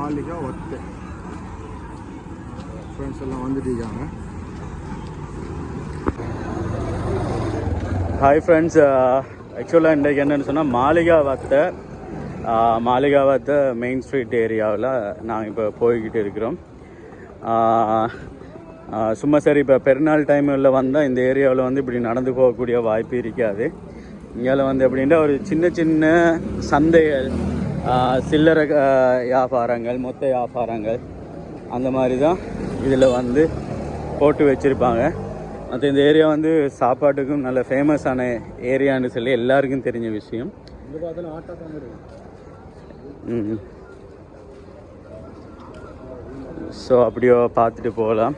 மாளிகை ஒத்தை ஃப்ரெண்ட்ஸ் எல்லாம் வந்துட்டு. ஹாய் ஃப்ரெண்ட்ஸ், ஆக்சுவலாக இன்றைக்கு என்னென்னு சொன்னால் மாளிகாவத்தை மெயின் ஸ்ட்ரீட் ஏரியாவில் நாங்கள் இப்போ போய்கிட்டு இருக்கிறோம். சும்மா சரி இப்போ பெருநாள் டைமில் வந்தால் இந்த ஏரியாவில் வந்து இப்படி நடந்து போகக்கூடிய வாய்ப்பு இருக்காது. இங்கே வந்து எப்படின்னா ஒரு சின்ன சின்ன சந்தைகள், சில்லறை வியாபாரங்கள், மொத்த வியாபாரங்கள் அந்த மாதிரி தான் இதில் வந்து போட்டு வச்சுருப்பாங்க. மற்ற இந்த ஏரியா வந்து சாப்பாட்டுக்கும் நல்ல ஃபேமஸான ஏரியான்னு சொல்லி எல்லாருக்கும் தெரிஞ்ச விஷயம். ஸோ அப்படியோ பார்த்துட்டு போகலாம்.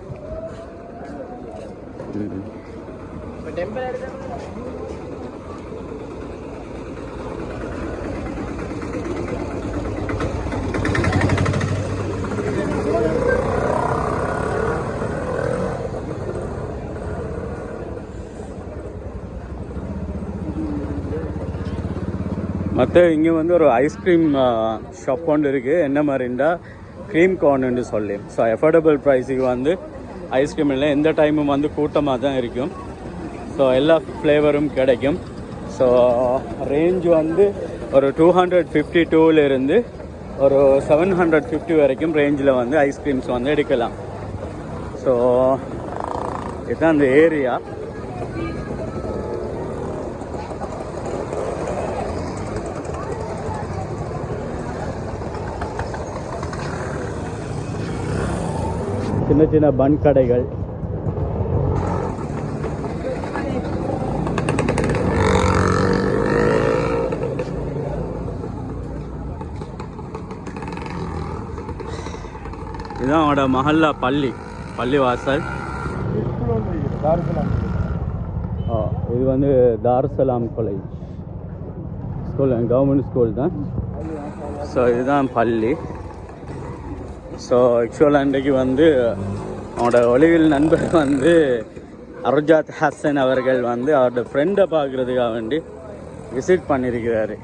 மற்ற இங்கே வந்து ஒரு ஐஸ்கிரீம் ஷாப் ஒன்று இருக்குது. என்ன மாதிரின்னா க்ரீம் கார்ன்னு சொல்லி. ஸோ அஃபோர்டபுள் ப்ரைஸுக்கு வந்து ஐஸ்கிரீம் இல்லை, எந்த டைமும் வந்து கூட்டமாக தான் இருக்கும். ஸோ எல்லா ஃப்ளேவரும் கிடைக்கும். ஸோ ரேஞ்ச் வந்து ஒரு 252 ஒரு 750 வரைக்கும் ரேஞ்சில் வந்து ஐஸ்கிரீம்ஸ் வந்து எடுக்கலாம். ஸோ இதுதான் அந்த ஏரியா. சின்ன சின்ன பன் கடைகள், இதுதான் அவனோட மஹல்லா பள்ளி வாசல். இது வந்து தாருசலாம் காலேஜ் ஸ்கூல், கவர்மெண்ட் ஸ்கூல் தான். ஸோ இதுதான் பள்ளி. ஸோ ஆக்சுவலாக இன்றைக்கு வந்து அவனோட ஒளிவில் நண்பர் வந்து அர்ஜாத் ஹசன் அவர்கள் வந்து அவரோட ஃப்ரெண்டை பார்க்குறதுக்காக வேண்டி விசிட் பண்ணியிருக்கிறாரு.